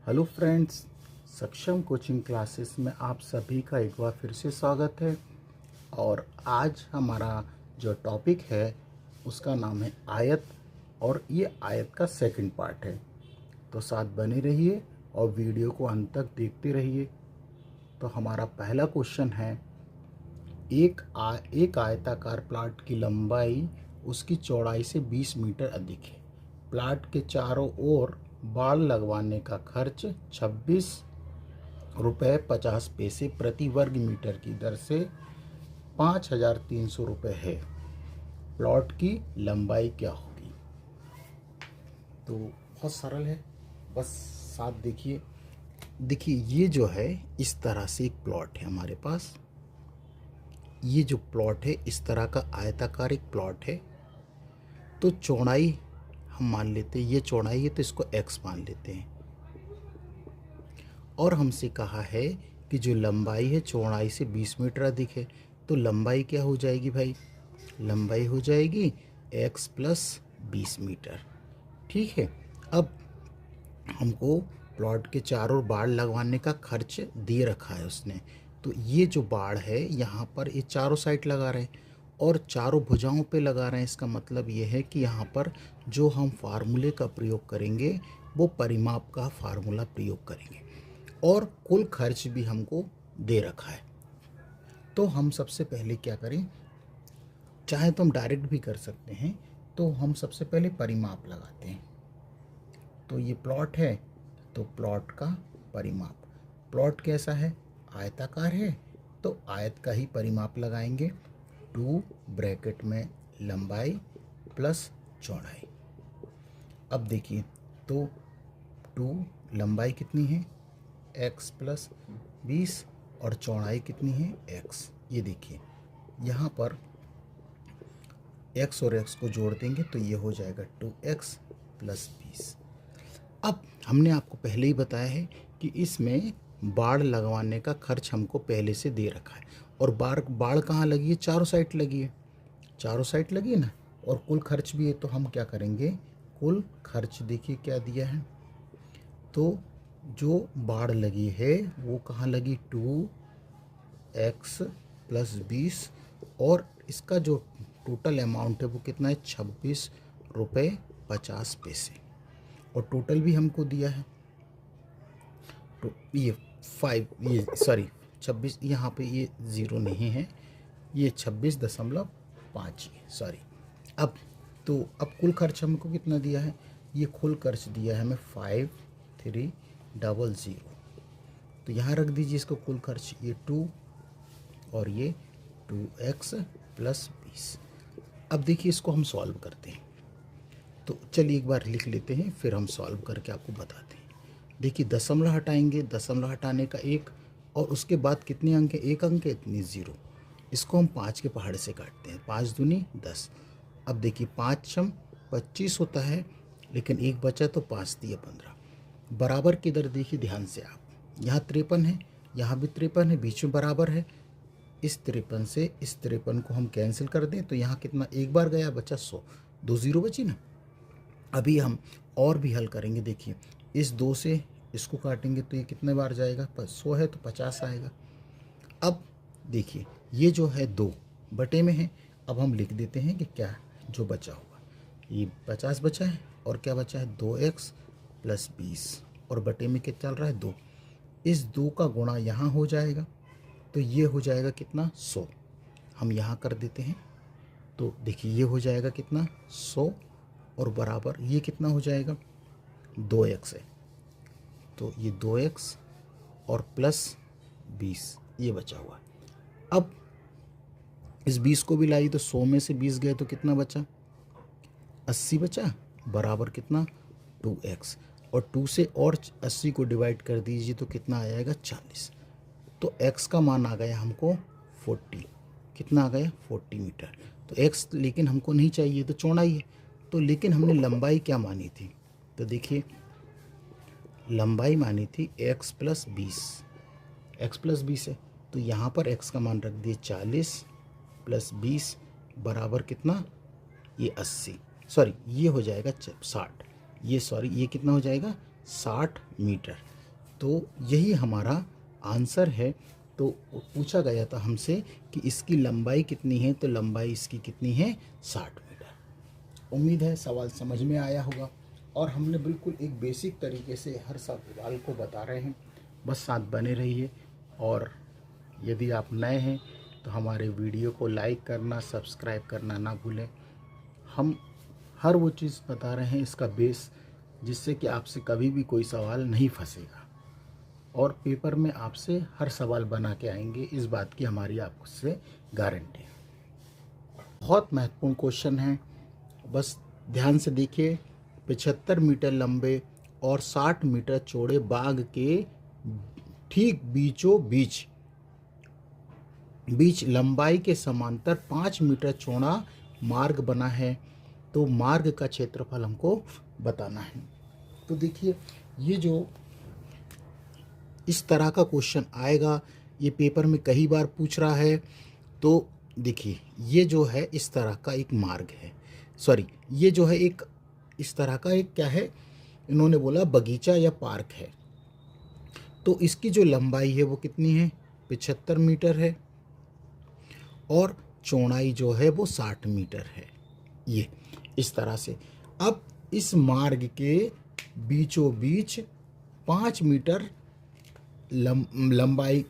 Hello friends, सक्षम coaching classes में आप सभी का एक बार फिर से स्वागत है। और आज हमारा जो टॉपिक है उसका नाम है आयत, और ये आयत का सेकंड पार्ट है। तो साथ बने रहिए और वीडियो को अंत तक देखते रहिए। तो हमारा पहला क्वेश्चन है, एक आयताकार प्लाट की लंबाई उसकी चौड़ाई से 20 मीटर अधिक है। प्लाट के चारों ओर बाड़ लगवाने का खर्च 26 रुपये 50 पैसे प्रति वर्ग मीटर की दर से 5,300 रुपये है। प्लॉट की लंबाई क्या होगी? तो बहुत सरल है, बस साथ देखिए। ये जो है इस तरह से एक प्लॉट है हमारे पास। ये जो प्लॉट है इस तरह का आयताकार एक प्लॉट है। तो चौड़ाई हम मान लेते हैं, ये चौड़ाई है तो इसको x मान लेते हैं। और हमसे कहा है कि जो लंबाई है चौड़ाई से 20 मीटर अधिक है। तो लंबाई क्या हो जाएगी भाई? लंबाई हो जाएगी x प्लस 20 मीटर। ठीक है। अब हमको प्लॉट के चारों बाड़ लगवाने का खर्च दे रखा है उसने। तो ये जो बाड़ है यहाँ पर ये चारों साइड लगा रहे हैं और चारों भुजाओं पे लगा रहे हैं। इसका मतलब ये है कि यहाँ पर जो हम फार्मूले का प्रयोग करेंगे वो परिमाप का फार्मूला प्रयोग करेंगे। और कुल खर्च भी हमको दे रखा है। तो हम सबसे पहले क्या करें, चाहे तो हम डायरेक्ट भी कर सकते हैं। तो हम सबसे पहले परिमाप लगाते हैं। तो ये प्लॉट है, तो प्लॉट का परिमाप। प्लॉट कैसा है? आयताकार है, तो आयत का ही परिमाप लगाएंगे। 2 ब्रैकेट में लंबाई प्लस चौड़ाई। अब देखिए, तो 2 लंबाई कितनी है? x प्लस 20 और चौड़ाई कितनी है? x। ये देखिए यहाँ पर x और x को जोड़ देंगे तो ये हो जाएगा 2x प्लस 20। अब हमने आपको पहले ही बताया है कि इसमें बाड़ लगवाने का खर्च हमको पहले से दे रखा है। और बाड़ कहाँ लगी है? चारों साइड लगी है। चारों साइड लगी है ना। और कुल खर्च भी है, तो हम क्या करेंगे? कुल खर्च देखिए क्या दिया है। तो जो बाड़ लगी है वो कहाँ लगी? 2x प्लस 20 और इसका जो टोटल अमाउंट है वो कितना है? 26 रुपये 50 पैसे। और टोटल भी हमको दिया है। तो ये 26, यहाँ पे ये 0 नहीं है, ये 26.5 है, सॉरी। अब कुल खर्च हमको कितना दिया है? ये कुल खर्च दिया है हमें 5300। तो यहाँ रख दीजिए इसको कुल खर्च, ये 2 और ये 2x प्लस 20। अब देखिए इसको हम सॉल्व करते हैं। तो चलिए एक बार लिख लेते हैं, फिर हम सॉल्व करके आपको बताते हैं। देखिए दशमलव हटाएंगे, दशमलव हटाने का 1 और उसके बाद कितने अंक है? 1 अंक है, इतनी 0। इसको हम 5 के पहाड़े से काटते हैं। 5 दूनी 10। अब देखिए 5 25 होता है, लेकिन 1 बचा तो 5 दिए 15। बराबर की इधर देखिए ध्यान से आप, यहाँ 53 है, यहाँ भी 53 है, बीच में बराबर है। इस 53 से इस 53 को हम कैंसिल कर दें तो यहाँ कितना? एक बार गया, बचा 100, 2 0 बची ना। अभी हम और भी हल करेंगे। देखिए इस 2 से इसको काटेंगे तो ये कितने बार जाएगा? 100 है तो 50 आएगा। अब देखिए ये जो है 2 बटे में है। अब हम लिख देते हैं कि क्या जो बचा होगा, ये 50 बचा है और क्या बचा है? 2x प्लस 20 और बटे में क्या चल रहा है? 2। इस 2 का गुणा यहाँ हो जाएगा तो ये हो जाएगा कितना? 100। हम यहाँ कर देते हैं तो देखिए ये हो जाएगा कितना? 100 और बराबर ये कितना हो जाएगा? 2x है, तो ये 2x और प्लस 20 ये बचा हुआ है। अब इस 20 को भी लाई तो 100 में से 20 गए तो कितना बचा? 80 बचा, बराबर कितना? 2x। और 2 से और 80 को डिवाइड कर दीजिए तो कितना आ जाएगा? 40। तो x का मान आ गया हमको 40। कितना आ गया? 40 मीटर। तो x लेकिन हमको नहीं चाहिए, तो चौड़ाई है। तो लेकिन हमने लंबाई क्या मानी थी? तो देखिए लंबाई मानी थी x प्लस 20। x प्लस 20 है, तो यहाँ पर x का मान रख दिए 40 प्लस 20 बराबर कितना? ये 80, सॉरी ये हो जाएगा 60। ये कितना हो जाएगा? 60 मीटर। तो यही हमारा आंसर है। तो पूछा गया था हमसे कि इसकी लंबाई कितनी है, तो लंबाई इसकी कितनी है, 60 मीटर। उम्मीद है सवाल समझ में आया होगा, और हमने बिल्कुल एक बेसिक तरीके से हर सवाल को बता रहे हैं। बस साथ बने रहिए, और यदि आप नए हैं तो हमारे वीडियो को लाइक करना, सब्सक्राइब करना ना भूलें। हम हर वो चीज़ बता रहे हैं इसका बेस, जिससे कि आपसे कभी भी कोई सवाल नहीं फंसेगा, और पेपर में आपसे हर सवाल बना के आएंगे, इस बात की हमारी आपसे गारंटी है। बहुत महत्वपूर्ण क्वेश्चन है, बस ध्यान से देखिए। 75 मीटर लंबे और 60 मीटर चौड़े बाग के ठीक बीचों बीच लंबाई के समांतर 5 मीटर चौड़ा मार्ग बना है, तो मार्ग का क्षेत्रफल हमको बताना है। तो देखिए, ये जो इस तरह का क्वेश्चन आएगा, ये पेपर में कई बार पूछ रहा है। तो देखिए, ये जो है इस तरह का एक मार्ग है, सॉरी, ये जो है एक इस तरह का एक क्या है, इन्होंने बोला बगीचा या पार्क है। तो इसकी जो लंबाई है वो कितनी है, 75 मीटर है, और चौड़ाई जो है वो 60 मीटर है। ये इस तरह से। अब इस मार्ग के बीचों बीच 5 मीटर लंबाई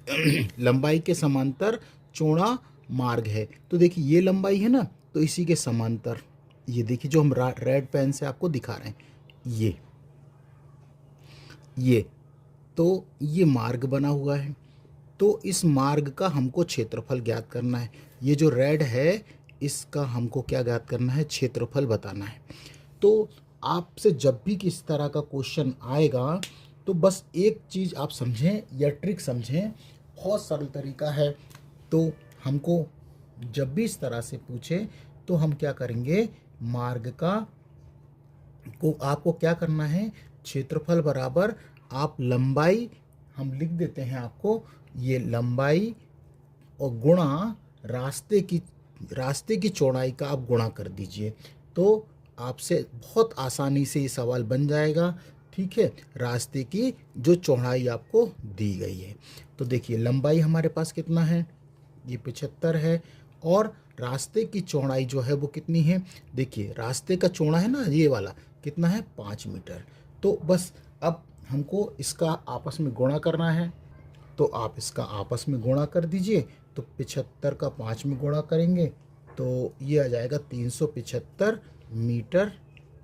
लंबाई के समांतर चौड़ा मार्ग है। तो देखिए, ये लंबाई है ना, तो इसी के समांतर, ये देखिए जो हम रेड पेन से आपको दिखा रहे हैं, ये तो ये मार्ग बना हुआ है। तो इस मार्ग का हमको क्षेत्रफल ज्ञात करना है। ये जो रेड है, इसका हमको क्या ज्ञात करना है, क्षेत्रफल बताना है। तो आपसे जब भी किस तरह का क्वेश्चन आएगा, तो बस एक चीज़ आप समझें या ट्रिक समझें, बहुत सरल तरीका है। तो हमको जब भी इस तरह से पूछे, तो हम क्या करेंगे, मार्ग का को आपको क्या करना है, क्षेत्रफल बराबर आप लंबाई, हम लिख देते हैं आपको, ये लंबाई और गुणा रास्ते की चौड़ाई का आप गुणा कर दीजिए। तो आपसे बहुत आसानी से ये सवाल बन जाएगा। ठीक है, रास्ते की जो चौड़ाई आपको दी गई है। तो देखिए, लंबाई हमारे पास कितना है, ये 75 है, और रास्ते की चौड़ाई जो है वो कितनी है, देखिए रास्ते का चौड़ा है ना, ये वाला कितना है, 5 मीटर। तो बस अब हमको इसका आपस में गुणा करना है, तो आप इसका आपस में गुणा कर दीजिए। तो 75 का 5 में गुणा करेंगे तो ये आ जाएगा 375 मीटर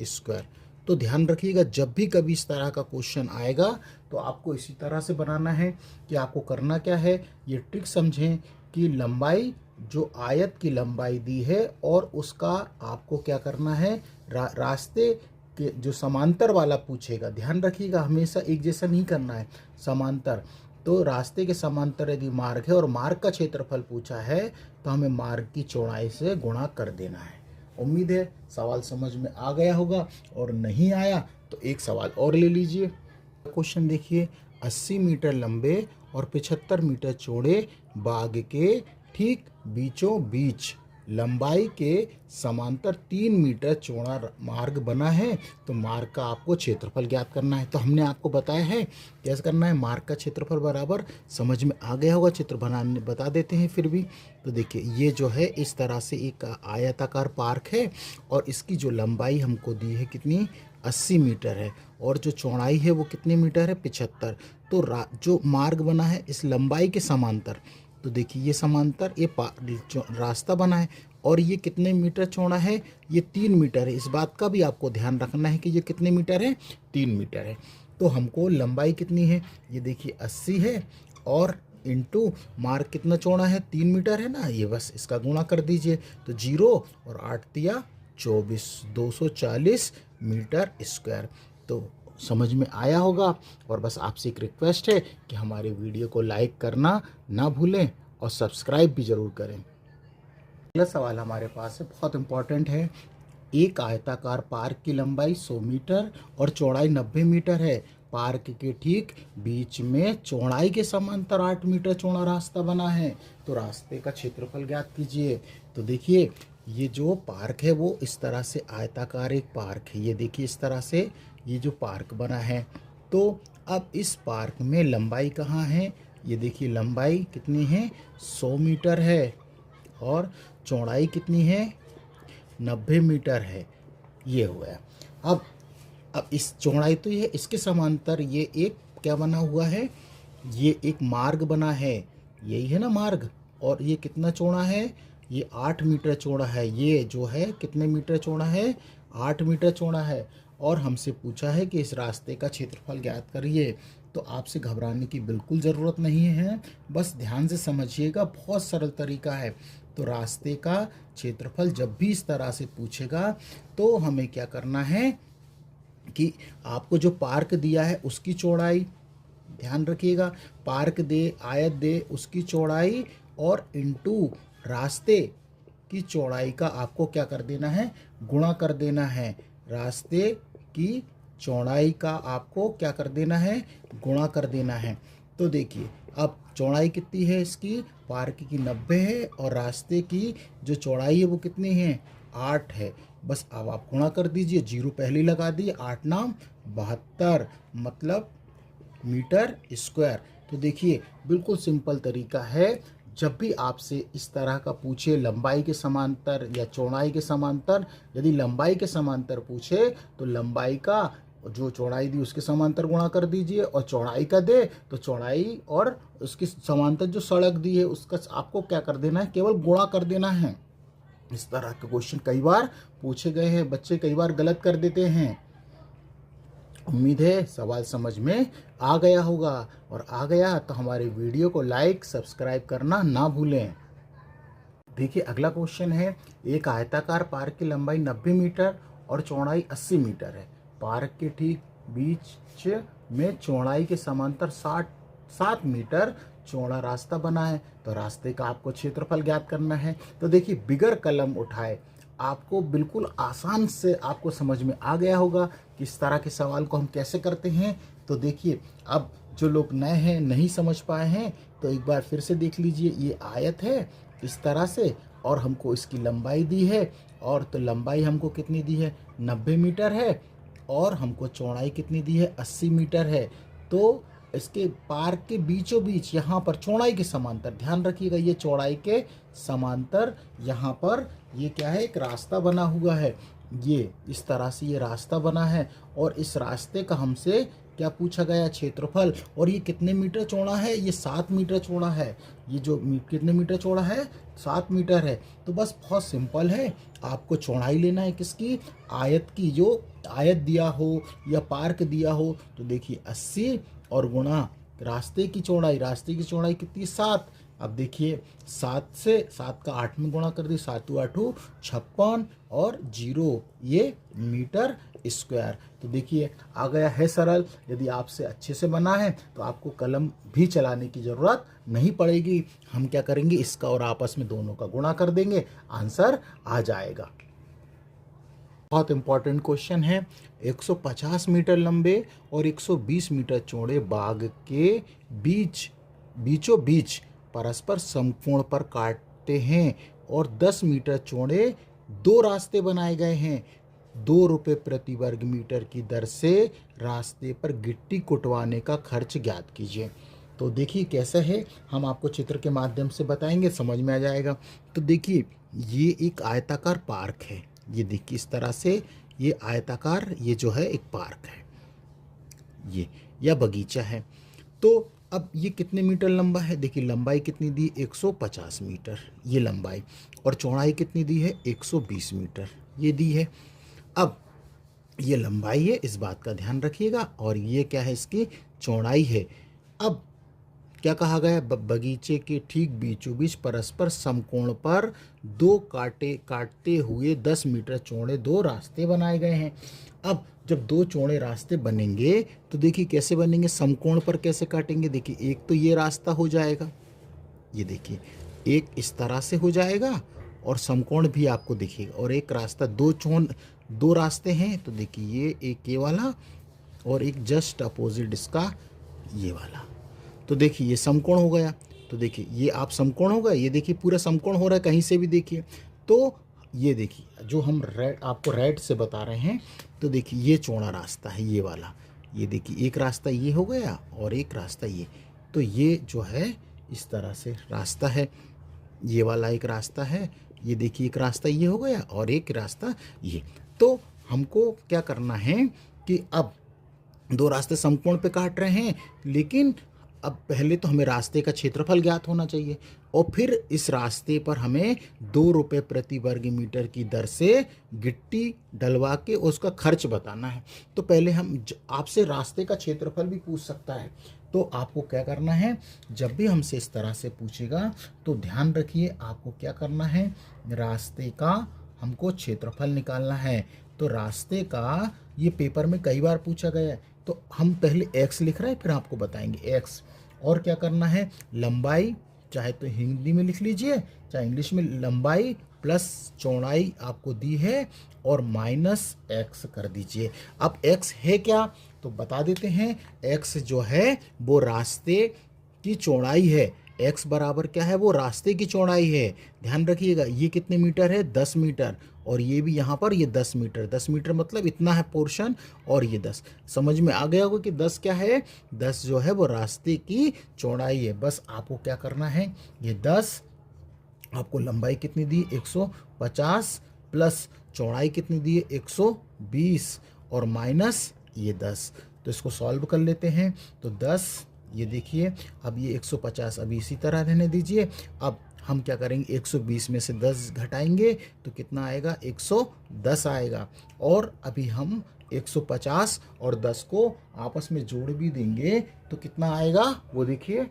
स्क्वायर। तो ध्यान रखिएगा, जब भी कभी इस तरह का क्वेश्चन आएगा, तो आपको इसी तरह से बनाना है। कि आपको करना क्या है, ये ट्रिक समझें कि लंबाई, जो आयत की लंबाई दी है, और उसका आपको क्या करना है, रास्ते के जो समांतर वाला पूछेगा, ध्यान रखिएगा हमेशा एक जैसा नहीं करना है, समांतर। तो रास्ते के समांतर यदि मार्ग है और मार्ग का क्षेत्रफल पूछा है, तो हमें मार्ग की चौड़ाई से गुणा कर देना है। उम्मीद है सवाल समझ में आ गया होगा, और नहीं आया तो एक सवाल और ले लीजिए। क्वेश्चन देखिए, 80 मीटर लंबे और 75 मीटर चौड़े बाग के ठीक बीचों बीच लंबाई के समांतर 3 मीटर चौड़ा मार्ग बना है, तो मार्ग का आपको क्षेत्रफल ज्ञात करना है। तो हमने आपको बताया है कैसे करना है, मार्ग का क्षेत्रफल बराबर, समझ में आ गया होगा, चित्र बनाने बता देते हैं फिर भी। तो देखिए, ये जो है इस तरह से एक आयताकार पार्क है, और इसकी जो लंबाई हमको दी है कितनी, 80 मीटर है, और जो चौड़ाई है वो कितने मीटर है, 75। तो जो मार्ग बना है इस लंबाई के समांतर, तो देखिए ये समांतर, ये रास्ता बना है, और ये कितने मीटर चौड़ा है, ये 3 मीटर है। इस बात का भी आपको ध्यान रखना है कि ये कितने मीटर है, 3 मीटर है। तो हमको लंबाई कितनी है, ये देखिए 80 है, और इंटू मार्ग कितना चौड़ा है, 3 मीटर है ना, ये बस इसका गुणा कर दीजिए। तो 0 और 8 दिया 24, 240 मीटर स्क्वायर। तो समझ में आया होगा, और बस आपसे एक रिक्वेस्ट है कि हमारे वीडियो को लाइक करना ना भूलें, और सब्सक्राइब भी ज़रूर करें। अगला सवाल हमारे पास है, बहुत इम्पॉर्टेंट है। एक आयताकार पार्क की लंबाई 100 मीटर और चौड़ाई 90 मीटर है। पार्क के ठीक बीच में चौड़ाई के समांतर 8 मीटर चौड़ा रास्ता बना है, तो रास्ते का क्षेत्रफल ज्ञात कीजिए। तो देखिए, ये जो पार्क है वो इस तरह से आयताकार एक पार्क है, ये देखिए इस तरह से ये जो पार्क बना है। तो अब इस पार्क में लंबाई कहाँ है, ये देखिए लंबाई कितनी है 100 मीटर है और चौड़ाई कितनी है 90 मीटर है। ये हुआ है। अब इस चौड़ाई तो ये इसके समांतर ये एक क्या बना हुआ है, ये एक मार्ग बना है, यही है ना मार्ग। और ये कितना चौड़ा है, ये 8 मीटर चौड़ा है। ये जो है कितने मीटर चौड़ा है, 8 मीटर चौड़ा है। और हमसे पूछा है कि इस रास्ते का क्षेत्रफल ज्ञात करिए। तो आपसे घबराने की बिल्कुल ज़रूरत नहीं है, बस ध्यान से समझिएगा, बहुत सरल तरीका है। तो रास्ते का क्षेत्रफल जब भी इस तरह से पूछेगा तो हमें क्या करना है कि आपको जो पार्क दिया है उसकी चौड़ाई, ध्यान रखिएगा, पार्क दे, आयत दे, उसकी चौड़ाई और इनटू रास्ते की चौड़ाई का आपको क्या कर देना है, गुणा कर देना है। रास्ते की चौड़ाई का आपको क्या कर देना है, गुणा कर देना है। तो देखिए अब चौड़ाई कितनी है इसकी, पार्क की 90 है और रास्ते की जो चौड़ाई है वो कितनी है, 8 है। बस अब आप गुणा कर दीजिए, 0 पहले लगा दिए, 8 नाम 72 मतलब मीटर स्क्वायर। तो देखिए बिल्कुल सिंपल तरीका है, जब भी आपसे इस तरह का पूछे लंबाई के समांतर या चौड़ाई के समांतर, यदि लंबाई के समांतर पूछे तो लंबाई का जो चौड़ाई दी उसके समांतर गुणा कर दीजिए, और चौड़ाई का दे तो चौड़ाई और उसके समांतर जो सड़क दी है उसका आपको क्या कर देना है, केवल गुणा कर देना है। इस तरह के क्वेश्चन कई बार पूछे गए हैं, बच्चे कई बार गलत कर देते हैं। उम्मीद है सवाल समझ में आ गया होगा, और आ गया तो हमारे वीडियो को लाइक सब्सक्राइब करना ना भूलें। देखिए अगला क्वेश्चन है, एक आयताकार पार्क की लंबाई 90 मीटर और चौड़ाई 80 मीटर है। पार्क के ठीक बीच में चौड़ाई के समांतर 7 मीटर चौड़ा रास्ता बना है। तो रास्ते का आपको क्षेत्रफल ज्ञात करना है। तो देखिए बिगर कलम उठाए आपको बिल्कुल आसान से आपको समझ में आ गया होगा कि इस तरह के सवाल को हम कैसे करते हैं। तो देखिए अब जो लोग नए हैं, नहीं समझ पाए हैं, तो एक बार फिर से देख लीजिए। ये आयत है इस तरह से, और हमको इसकी लंबाई दी है, और तो लंबाई हमको कितनी दी है 90 मीटर है, और हमको चौड़ाई कितनी दी है 80 मीटर है। तो इसके पार्क के बीचों बीच यहाँ पर चौड़ाई के समांतर, ध्यान रखिएगा ये चौड़ाई के समांतर यहाँ पर ये क्या है, एक रास्ता बना हुआ है। ये इस तरह से ये रास्ता बना है, और इस रास्ते का हमसे क्या पूछा गया, क्षेत्रफल। और ये कितने मीटर चौड़ा है, ये 7 मीटर चौड़ा है। ये जो कितने मीटर चौड़ा है, 7 मीटर है। तो बस बहुत सिंपल है, आपको चौड़ाई लेना है किसकी, आयत की। जो आयत दिया हो या पार्क दिया हो तो देखिए 80 और गुणा रास्ते की चौड़ाई, रास्ते की चौड़ाई कितनी 7। अब देखिए 7 से 7 का 8 में गुणा कर दी, 7 8 56 और 0 ये मीटर स्क्वायर। तो देखिए आ गया है सरल। यदि आपसे अच्छे से बना है तो आपको कलम भी चलाने की ज़रूरत नहीं पड़ेगी। हम क्या करेंगे, इसका और आपस में दोनों का गुणा कर देंगे, आंसर आ जाएगा। बहुत इंपॉर्टेंट क्वेश्चन है, 150 मीटर लंबे और 120 मीटर चौड़े बाग के बीचों बीच परस्पर समकोण पर काटते हैं, और 10 मीटर चौड़े 2 रास्ते बनाए गए हैं। 2 रुपये प्रति वर्ग मीटर की दर से रास्ते पर गिट्टी कुटवाने का खर्च ज्ञात कीजिए। तो देखिए कैसा है, हम आपको चित्र के माध्यम से बताएंगे, समझ में आ जाएगा। तो देखिए ये एक आयताकार पार्क है, ये देखिए इस तरह से ये आयताकार, ये जो है एक पार्क है ये, या बगीचा है। तो अब ये कितने मीटर लंबा है, देखिए लंबाई कितनी दी 150 मीटर ये लंबाई, और चौड़ाई कितनी दी है 120 मीटर ये दी है। अब ये लंबाई है, इस बात का ध्यान रखिएगा, और ये क्या है, इसकी चौड़ाई है। अब क्या कहा गया है, बगीचे के ठीक बीचों बीच परस्पर समकोण पर 2 काटते हुए 10 मीटर चौड़े 2 रास्ते बनाए गए हैं। अब जब 2 चौड़े रास्ते बनेंगे तो देखिए कैसे बनेंगे, समकोण पर कैसे काटेंगे। देखिए एक तो ये रास्ता हो जाएगा, ये देखिए एक इस तरह से हो जाएगा, और समकोण भी आपको दिखेगा, और एक रास्ता 2 रास्ते हैं। तो देखिए ये एक ये वाला, और एक जस्ट अपोजिट इसका ये वाला। तो देखिए ये समकोण हो गया। तो देखिए ये आप समकोण हो गया, ये देखिए पूरा समकोण हो रहा है, कहीं से भी देखिए। तो ये देखिए जो हम आपको रेड से बता रहे हैं, तो देखिए ये चौड़ा रास्ता है ये वाला, ये देखिए एक रास्ता ये हो गया और एक रास्ता ये, तो ये जो है इस तरह से रास्ता है, ये वाला एक रास्ता है, ये देखिए एक रास्ता ये हो गया और एक रास्ता ये। तो हमको क्या करना है कि अब दो रास्ते समकोण पे काट रहे हैं, लेकिन अब पहले तो हमें रास्ते का क्षेत्रफल ज्ञात होना चाहिए और फिर इस रास्ते पर हमें 2 रुपये प्रति वर्ग मीटर की दर से गिट्टी डलवा के उसका खर्च बताना है। तो पहले हम आपसे रास्ते का क्षेत्रफल भी पूछ सकता है, तो आपको क्या करना है, जब भी हमसे इस तरह से पूछेगा तो ध्यान रखिए आपको क्या करना है, रास्ते का हमको क्षेत्रफल निकालना है। तो रास्ते का ये पेपर में कई बार पूछा गया है, तो हम पहले x लिख रहे हैं फिर आपको बताएंगे x। और क्या करना है, लंबाई चाहे तो हिंदी में लिख लीजिए चाहे इंग्लिश में, लंबाई प्लस चौड़ाई आपको दी है और माइनस x कर दीजिए। अब x है क्या तो बता देते हैं, x जो है वो रास्ते की चौड़ाई है, x बराबर क्या है, वो रास्ते की चौड़ाई है। ध्यान रखिएगा ये कितने मीटर है, 10 मीटर, और ये भी यहाँ पर ये 10 मीटर, 10 मीटर मतलब इतना है पोर्शन, और ये 10। समझ में आ गया होगा कि 10 क्या है, 10 जो है वो रास्ते की चौड़ाई है। बस आपको क्या करना है, ये 10 आपको लंबाई कितनी दी 150 प्लस चौड़ाई कितनी दी है 120 और माइनस ये 10। तो इसको सॉल्व कर लेते हैं। तो 10 ये देखिए, अब ये 150 अभी इसी तरह रहने दीजिए। अब हम क्या करेंगे, 120 में से 10 घटाएंगे तो कितना आएगा, 110 आएगा। और अभी हम 150 और 10 को आपस में जोड़ भी देंगे तो कितना आएगा वो देखिए,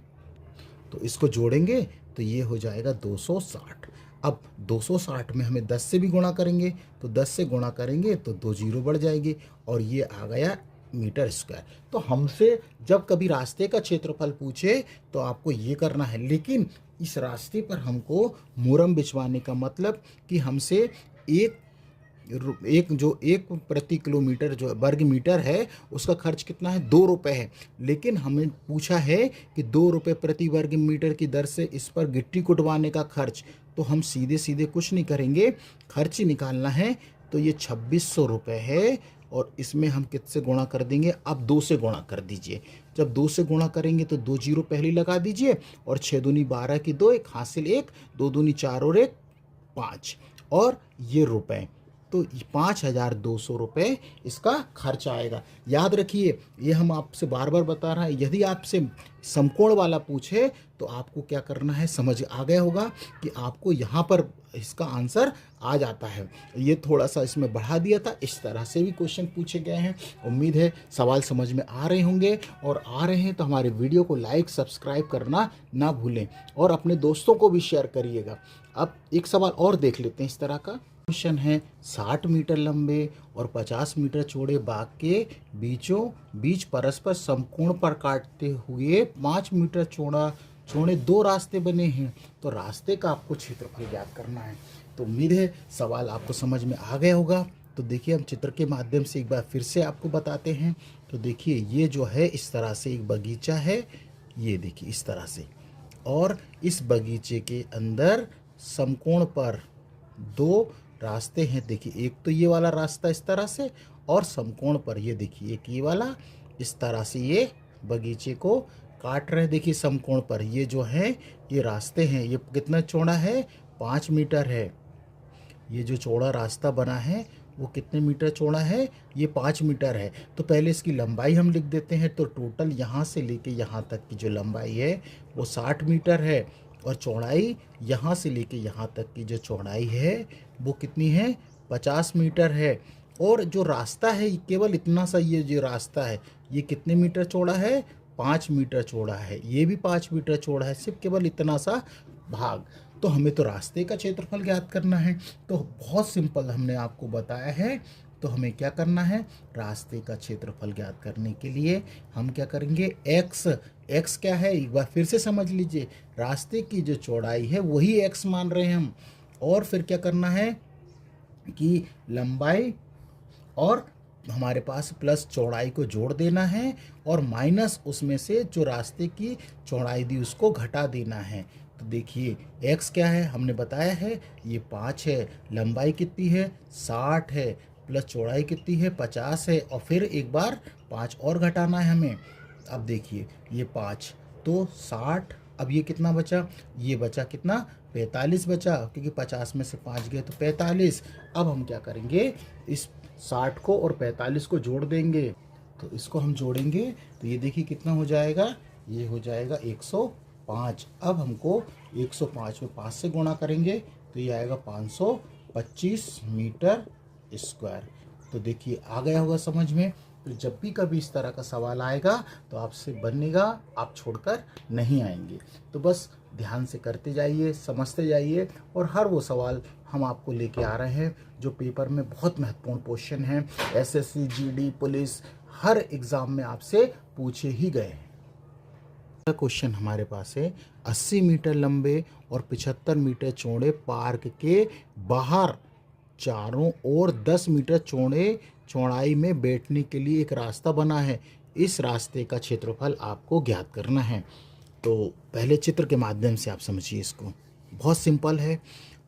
तो इसको जोड़ेंगे तो ये हो जाएगा 260। अब 260 में हमें 10 से भी गुणा करेंगे, तो 10 से गुणा करेंगे तो 2 जीरो बढ़ जाएगी और ये आ गया मीटर स्क्वायर। तो हमसे जब कभी रास्ते का क्षेत्रफल पूछे तो आपको ये करना है, लेकिन इस रास्ते पर हमको मुरम बिछवाने का मतलब कि हमसे एक प्रति किलोमीटर जो वर्ग मीटर है उसका खर्च कितना है, 2 रुपये है। लेकिन हमें पूछा है कि 2 रुपये प्रति वर्ग मीटर की दर से इस पर गिट्टी कुटवाने का खर्च, तो हम सीधे सीधे कुछ नहीं करेंगे, खर्च ही निकालना है। तो ये 2600 रुपये है और इसमें हम किससे गुणा कर देंगे, अब 2 से गुणा कर दीजिए। जब 2 से गुणा करेंगे तो 2 जीरो पहले लगा दीजिए और 6 दूनी 12 की 2, एक हासिल 1, 2 दूनी 4 और 1 5, और ये रुपए, तो 5200 रुपये इसका खर्च आएगा। याद रखिए ये हम आपसे बार बार बता रहे हैं, यदि आपसे समकोण वाला पूछे तो आपको क्या करना है, समझ आ गया होगा कि आपको यहाँ पर इसका आंसर आ जाता है। ये थोड़ा सा इसमें बढ़ा दिया था, इस तरह से भी क्वेश्चन पूछे गए हैं। उम्मीद है सवाल समझ में आ रहे होंगे, और आ रहे हैं तो हमारे वीडियो को लाइक सब्सक्राइब करना ना भूलें और अपने दोस्तों को भी शेयर करिएगा। अब एक सवाल और देख लेते हैं इस तरह का। क्वेश्चन है 60 मीटर लंबे और 50 मीटर चौड़े बाग के बीचों बीच परस्पर समकोण पर काटते हुए 5 मीटर चौड़े 2 रास्ते बने हैं, तो रास्ते का आपको क्षेत्रफल ज्ञात करना है। तो उम्मीद है सवाल आपको समझ में आ गया होगा। तो देखिए हम चित्र के माध्यम से एक बार फिर से आपको बताते हैं। तो देखिए ये जो है इस तरह से एक बगीचा है, ये देखिए इस तरह से, और इस बगीचे के अंदर समकोण पर 2 रास्ते हैं। देखिए एक तो ये वाला रास्ता इस तरह से, और समकोण पर ये देखिए एक ये वाला इस तरह से ये बगीचे को काट रहे हैं। देखिए समकोण पर ये जो है ये रास्ते हैं, ये कितना चौड़ा है, 5 मीटर है। ये जो चौड़ा रास्ता बना है वो कितने मीटर चौड़ा है, ये 5 मीटर है। तो पहले इसकी लंबाई हम लिख देते हैं। तो टोटल यहाँ से लेके यहाँ तक की जो लंबाई है वो 60 मीटर है, और चौड़ाई यहाँ से लेके यहाँ तक की जो चौड़ाई है वो कितनी है, 50 मीटर है। और जो रास्ता है केवल इतना सा, ये जो रास्ता है ये कितने मीटर चौड़ा है, 5 मीटर चौड़ा है। ये भी 5 मीटर चौड़ा है, सिर्फ केवल इतना सा भाग। तो हमें तो रास्ते का क्षेत्रफल ज्ञात करना है। तो बहुत सिंपल हमने आपको बताया है। तो हमें क्या करना है, रास्ते का क्षेत्रफल ज्ञात करने के लिए हम क्या करेंगे, x क्या है एक बार फिर से समझ लीजिए, रास्ते की जो चौड़ाई है वही x मान रहे हैं हम। और फिर क्या करना है कि लंबाई और हमारे पास प्लस चौड़ाई को जोड़ देना है, और माइनस उसमें से जो रास्ते की चौड़ाई दी उसको घटा देना है। तो देखिए x क्या है हमने बताया है, ये 5 है, लंबाई कितनी है 60 है, प्लस चौड़ाई कितनी है 50 है, और फिर एक बार 5 और घटाना है हमें। अब देखिए ये 5 तो 60, अब ये कितना बचा, ये बचा कितना 45 बचा, क्योंकि 50 में से 5 गए तो 45। अब हम क्या करेंगे, इस 60 को और 45 को जोड़ देंगे। तो इसको हम जोड़ेंगे तो ये देखिए कितना हो जाएगा, ये हो जाएगा 105। अब हमको 105 में 5 से गुणा करेंगे तो ये आएगा 525 मीटर स्क्वायर। तो देखिए आ गया होगा समझ में। तो जब भी कभी इस तरह का सवाल आएगा तो आपसे बनेगा, आप छोड़कर नहीं आएंगे। तो बस ध्यान से करते जाइए, समझते जाइए, और हर वो सवाल हम आपको लेके आ रहे हैं जो पेपर में बहुत महत्वपूर्ण क्वेश्चन हैं। एसएससी, जीडी, पुलिस, हर एग्ज़ाम में आपसे पूछे ही गए हैं। क्वेश्चन हमारे पास है, 80 मीटर लंबे और 75 मीटर चौड़े पार्क के बाहर चारों ओर 10 मीटर चौड़ाई में बैठने के लिए एक रास्ता बना है। इस रास्ते का क्षेत्रफल आपको ज्ञात करना है। तो पहले चित्र के माध्यम से आप समझिए इसको, बहुत सिंपल है।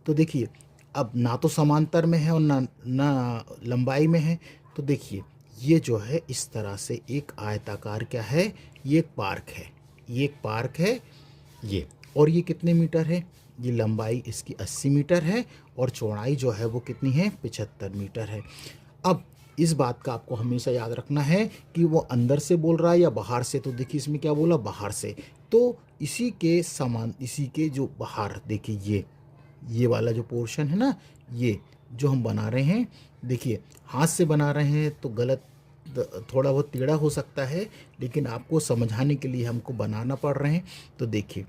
तो देखिए अब ना तो समांतर में है और ना लंबाई में है। तो देखिए ये जो है इस तरह से एक आयताकार क्या है, ये एक पार्क है, ये एक पार्क है ये, और ये कितने मीटर है, ये लंबाई इसकी 80 मीटर है और चौड़ाई जो है वो कितनी है 75 मीटर है। अब इस बात का आपको हमेशा याद रखना है कि वो अंदर से बोल रहा है या बाहर से। तो देखिए इसमें क्या बोला, बाहर से। तो इसी के समान, इसी के जो बाहर देखिए ये वाला जो पोर्शन है ना, ये जो हम बना रहे हैं, देखिए हाथ से बना रहे हैं तो गलत, थोड़ा बहुत टेढ़ा हो सकता है, लेकिन आपको समझाने के लिए हमको बनाना पड़ रहे हैं। तो देखिए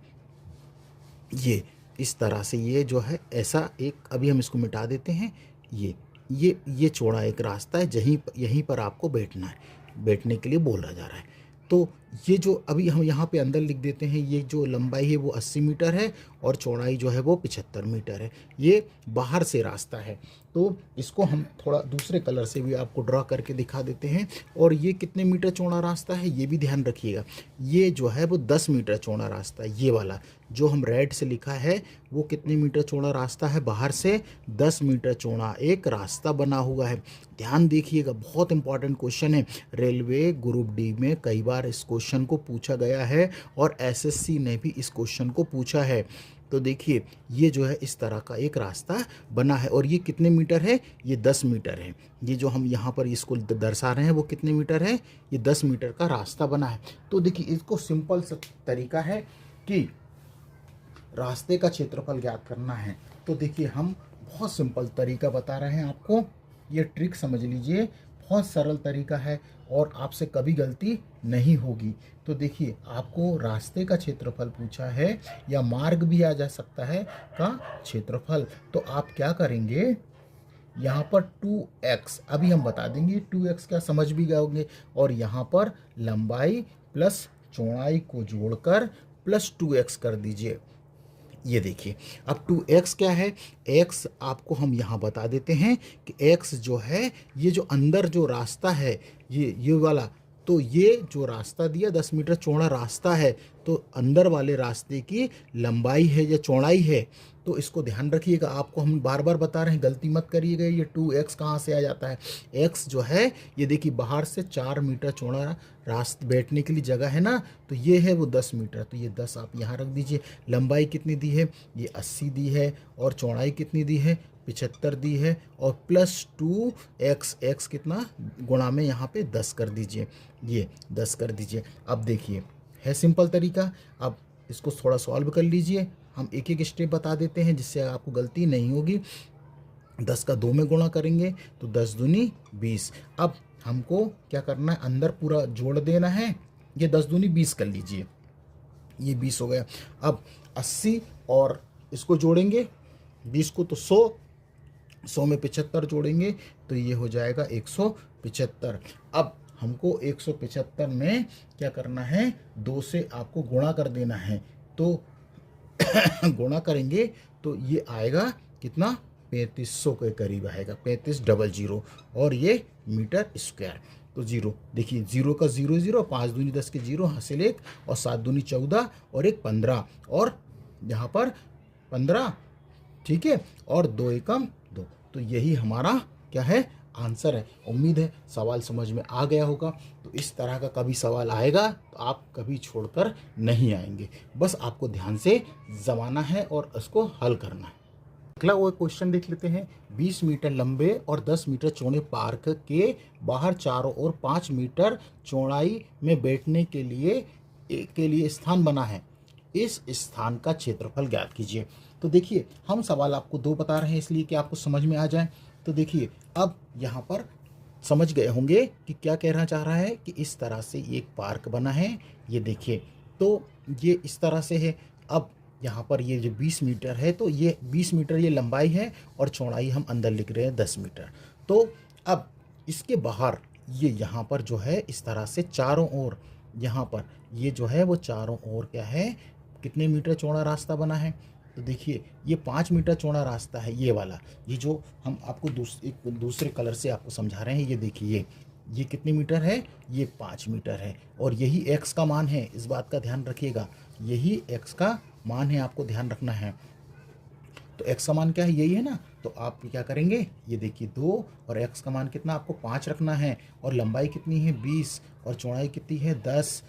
ये इस तरह से, ये जो है ऐसा एक, अभी हम इसको मिटा देते हैं। ये चौड़ा एक रास्ता है, यहीं पर आपको बैठना है, बैठने के लिए बोला जा रहा है। तो ये जो अभी हम यहाँ पे अंदर लिख देते हैं, ये जो लंबाई है वो 80 मीटर है और चौड़ाई जो है वो 75 मीटर है। ये बाहर से रास्ता है। तो इसको हम थोड़ा दूसरे कलर से भी आपको ड्रा करके दिखा देते हैं। और ये कितने मीटर चौड़ा रास्ता है ये भी ध्यान रखिएगा। ये जो है वो 10 मीटर चौड़ा रास्ता है। ये वाला जो हम रेड से लिखा है वो कितने मीटर चौड़ा रास्ता है, बाहर से 10 मीटर चौड़ा एक रास्ता बना हुआ है। ध्यान देखिएगा, बहुत इंपॉर्टेंट क्वेश्चन है। रेलवे ग्रुप डी में कई बार इस क्वेश्चन को पूछा गया है और एसएससी ने भी इस क्वेश्चन को पूछा है। तो देखिए ये जो है इस तरह का एक रास्ता बना है और ये कितने मीटर है, ये 10 मीटर है। ये जो हम यहाँ पर इसको दर्शा रहे हैं वो कितने मीटर है, ये 10 मीटर का रास्ता बना है। तो देखिए इसको सिंपल सा तरीका है कि रास्ते का क्षेत्रफल ज्ञात करना है। तो देखिए हम बहुत सिंपल तरीका बता रहे हैं आपको, ये ट्रिक समझ लीजिए, बहुत सरल तरीका है और आपसे कभी गलती नहीं होगी। तो देखिए आपको रास्ते का क्षेत्रफल पूछा है या मार्ग भी आ जा सकता है का क्षेत्रफल। तो आप क्या करेंगे, यहाँ पर 2x अभी हम बता देंगे, 2x क्या समझ भी गए होंगे, और यहाँ पर लंबाई प्लस चौड़ाई को जोड़कर प्लस 2x कर दीजिए। ये देखिए अब 2x क्या है, x आपको हम यहाँ बता देते हैं कि x जो है ये जो अंदर जो रास्ता है ये वाला, तो ये जो रास्ता दिया 10 मीटर चौड़ा रास्ता है, तो अंदर वाले रास्ते की लंबाई है या चौड़ाई है। तो इसको ध्यान रखिएगा, आपको हम बार बार बता रहे हैं, गलती मत करिएगा। ये 2x कहाँ से आ जाता है, x जो है ये देखिए बाहर से 4 मीटर चौड़ा रास्ता बैठने के लिए जगह है ना, तो ये है वो 10 मीटर, तो ये 10 आप यहाँ रख दीजिए। लंबाई कितनी दी है, ये 80 दी है, और चौड़ाई कितनी दी है 75 दी है, और प्लस 2x कितना गुणा में यहाँ पे 10 कर दीजिए, ये 10 कर दीजिए। अब देखिए है सिंपल तरीका, अब इसको थोड़ा सॉल्व कर लीजिए। हम एक एक स्टेप बता देते हैं जिससे आपको गलती नहीं होगी। 10 का 2 में गुणा करेंगे तो 10 दूनी 20। अब हमको क्या करना है, अंदर पूरा जोड़ देना है। ये 10 दूनी 20 कर लीजिए, ये 20 हो गया। अब 80 और इसको जोड़ेंगे 20 को, तो 100 में 75 जोड़ेंगे तो ये हो जाएगा 175। अब हमको 175 में क्या करना है, 2 से आपको गुणा कर देना है। तो गुणा करेंगे तो ये आएगा कितना, 3500 के करीब आएगा, 3500, और ये मीटर स्क्वायर। तो जीरो देखिए, जीरो का 0 0, 5 दूनी 10 के 0 हासिल 1, और 7 दूनी 14 और 1 15, और यहाँ पर 15, ठीक है, और 2 एकम 2। तो यही हमारा क्या है, आंसर है। उम्मीद है सवाल समझ में आ गया होगा। तो इस तरह का कभी सवाल आएगा तो आप कभी छोड़कर नहीं आएंगे, बस आपको ध्यान से जमाना है और उसको हल करना है। अगला वो क्वेश्चन देख लेते हैं। 20 मीटर लंबे और 10 मीटर चौड़े पार्क के बाहर चारों ओर 5 मीटर चौड़ाई में बैठने के लिए स्थान बना है। इस स्थान का क्षेत्रफल ज्ञात कीजिए। तो देखिए, हम सवाल आपको दो बता रहे हैं इसलिए कि आपको समझ में आ जाए। तो देखिए, अब यहाँ पर समझ गए होंगे कि क्या कहना चाह रहा है कि इस तरह से एक पार्क बना है। ये देखिए, तो ये इस तरह से है। अब यहाँ पर ये जो 20 मीटर है, तो ये 20 मीटर ये लंबाई है और चौड़ाई हम अंदर लिख रहे हैं 10 मीटर। तो अब इसके बाहर ये यहाँ पर जो है इस तरह से चारों ओर, यहाँ पर ये जो है वो चारों ओर क्या है, कितने मीटर चौड़ा रास्ता बना है। तो देखिए, ये 5 मीटर चौड़ा रास्ता है, ये वाला। ये जो हम आपको दूसरे कलर से आपको समझा रहे हैं, ये देखिए ये कितने मीटर है, ये 5 मीटर है। और यही x का मान है, इस बात का ध्यान रखिएगा, यही x का मान है, आपको ध्यान रखना है। तो x का मान क्या है, यही है ना। तो आप क्या करेंगे, ये देखिए 2 और x का मान कितना आपको 5 रखना है। और लंबाई कितनी है 20 और चौड़ाई कितनी है 10,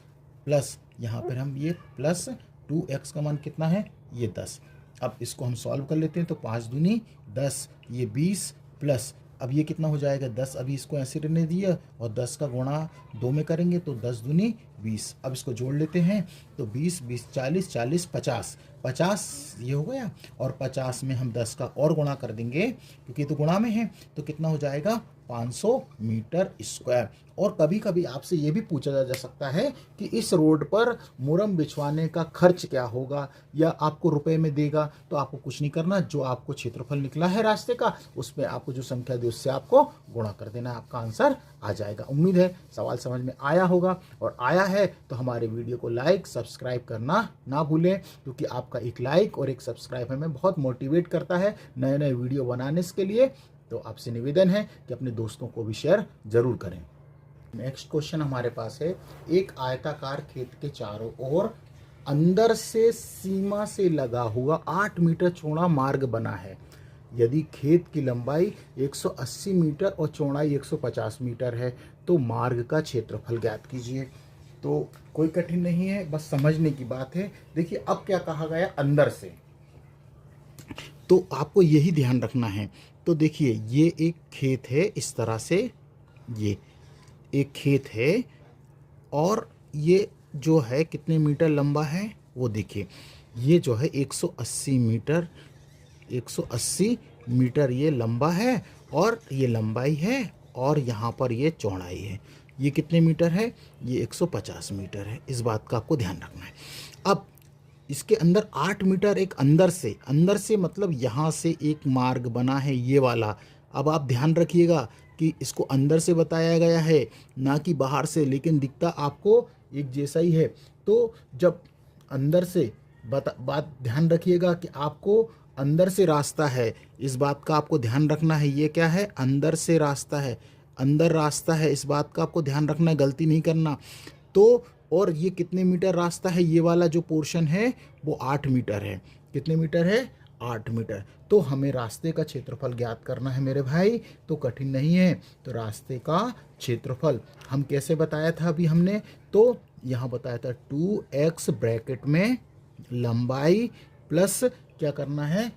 प्लस यहाँ पर हम ये प्लस 2x का मान कितना है, ये 10। अब इसको हम सॉल्व कर लेते हैं। तो 5 दूनी 10, ये 20 प्लस, अब ये कितना हो जाएगा 10। अभी इसको ऐसे रहने दिया और 10 का गुणा 2 में करेंगे तो 10 दूनी 20। अब इसको जोड़ लेते हैं। तो 20 20 40 40 50 50 ये हो गया। और 50 में हम 10 का और गुणा कर देंगे क्योंकि ये तो गुणा में है। तो कितना हो जाएगा 500 मीटर स्क्वायर। और कभी कभी आपसे ये भी पूछा जा सकता है कि इस रोड पर मुरम बिछवाने का खर्च क्या होगा या आपको रुपए में देगा। तो आपको कुछ नहीं करना, जो आपको क्षेत्रफल निकला है रास्ते का उसमें आपको जो संख्या दी उससे आपको गुणा कर देना, आपका आंसर आ जाएगा। उम्मीद है सवाल समझ में आया होगा, और आया है तो हमारे वीडियो को लाइक सब्सक्राइब करना ना भूलें, क्योंकि आपका एक लाइक और एक सब्सक्राइब हमें बहुत मोटिवेट करता है नए नए वीडियो बनाने के लिए। तो आपसे निवेदन है कि अपने दोस्तों को भी शेयर जरूर करें। नेक्स्ट क्वेश्चन हमारे पास है, एक आयताकार खेत के चारों ओर अंदर से सीमा से लगा हुआ 8 मीटर चौड़ा मार्ग बना है। यदि खेत की लंबाई 180 मीटर और चौड़ाई 150 मीटर है तो मार्ग का क्षेत्रफल ज्ञात कीजिए। तो कोई कठिन नहीं है, बस समझने की बात है। देखिए, अब क्या कहा गया, अंदर से, तो आपको यही ध्यान रखना है। तो देखिए, ये एक खेत है, इस तरह से ये एक खेत है और ये जो है कितने मीटर लंबा है वो देखिए, ये जो है 180 मीटर, 180 मीटर ये लंबा है और ये लंबाई है, और यहाँ पर ये चौड़ाई है। ये कितने मीटर है, ये 150 मीटर है। इस बात का आपको ध्यान रखना है। अब इसके अंदर 8 मीटर एक अंदर से मतलब यहाँ से एक मार्ग बना है, ये वाला। अब आप ध्यान रखिएगा कि इसको अंदर से बताया गया है ना कि बाहर से, लेकिन दिखता आपको एक जैसा ही है। तो जब अंदर से बात ध्यान रखिएगा कि आपको अंदर से रास्ता है, इस बात का आपको ध्यान रखना है। ये क्या है, अंदर से रास्ता है, अंदर रास्ता है, इस बात का आपको ध्यान रखना है, गलती नहीं करना। तो और ये कितने मीटर रास्ता है, ये वाला जो पोर्शन है वो 8 मीटर है। कितने मीटर है, 8 मीटर। तो हमें रास्ते का क्षेत्रफल ज्ञात करना है मेरे भाई, तो कठिन नहीं है। तो रास्ते का क्षेत्रफल हम कैसे बताया था अभी हमने, तो यहाँ बताया था 2x ब्रैकेट में लंबाई प्लस क्या करना है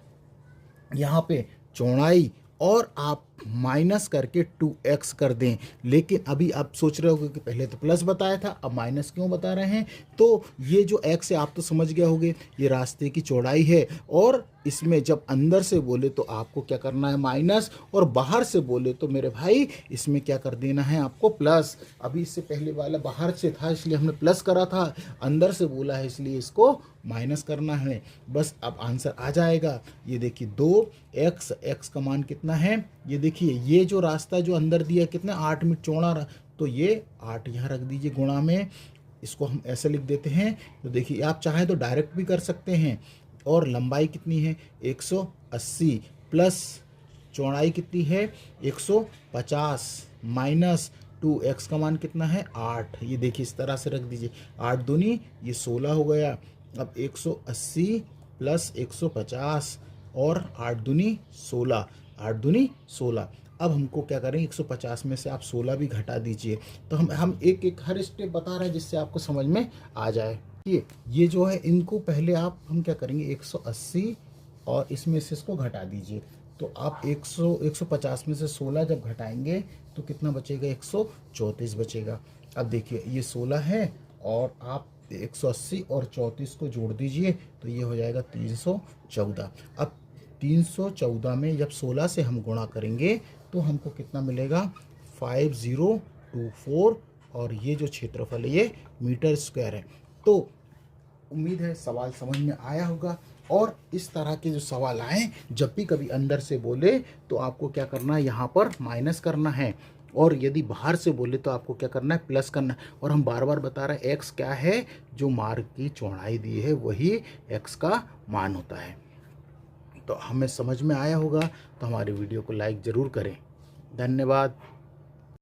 यहाँ पे चौड़ाई, और आप माइनस करके 2x कर दें। लेकिन अभी आप सोच रहे होगे कि पहले तो प्लस बताया था, अब माइनस क्यों बता रहे हैं। तो ये जो x है आप तो समझ गए होंगे, ये रास्ते की चौड़ाई है। और इसमें जब अंदर से बोले तो आपको क्या करना है माइनस, और बाहर से बोले तो मेरे भाई इसमें क्या कर देना है आपको प्लस। अभी इससे पहले वाला बाहर से था इसलिए हमने प्लस करा था, अंदर से बोला है इसलिए इसको माइनस करना है। बस अब आंसर आ जाएगा। ये देखिए 2x, x का मान कितना है, ये देखिए ये जो रास्ता जो अंदर दिया कितना 8 मीटर चौड़ा, तो ये 8 यहाँ रख दीजिए गुणा में, इसको हम ऐसे लिख देते हैं। तो देखिए आप चाहे तो डायरेक्ट भी कर सकते हैं। और लंबाई कितनी है 180 प्लस चौड़ाई कितनी है 150 माइनस 2x का मान कितना है 8। ये देखिए इस तरह से रख दीजिए, 8 दूनी ये 16 हो गया। अब 180 प्लस 150 और 8 दूनी 16, 8 दूनी 16। अब हमको क्या करें, 150 में से आप 16 भी घटा दीजिए। तो हम एक एक हर स्टेप बता रहे हैं जिससे आपको समझ में आ जाए। ये जो है इनको पहले हम क्या करेंगे, 180 और इसमें से इसको घटा दीजिए। तो आप 150 में से 16 जब घटाएंगे तो कितना बचेगा, 134 बचेगा। अब देखिए ये 16 है और आप 180 और 34 को जोड़ दीजिए तो ये हो जाएगा 314। अब 314 में जब 16 से हम गुणा करेंगे तो हमको कितना मिलेगा, 5024, और ये जो क्षेत्रफल है ये मीटर स्क्वायर है। तो उम्मीद है सवाल समझ में आया होगा। और इस तरह के जो सवाल आए, जब भी कभी अंदर से बोले तो आपको क्या करना है, यहाँ पर माइनस करना है, और यदि बाहर से बोले तो आपको क्या करना है, प्लस करना है। और हम बार बार बता रहे हैं एक्स क्या है, जो मार्ग की चौड़ाई दी है वही एक्स का मान होता है। तो हमें समझ में आया होगा तो हमारे वीडियो को लाइक ज़रूर करें। धन्यवाद।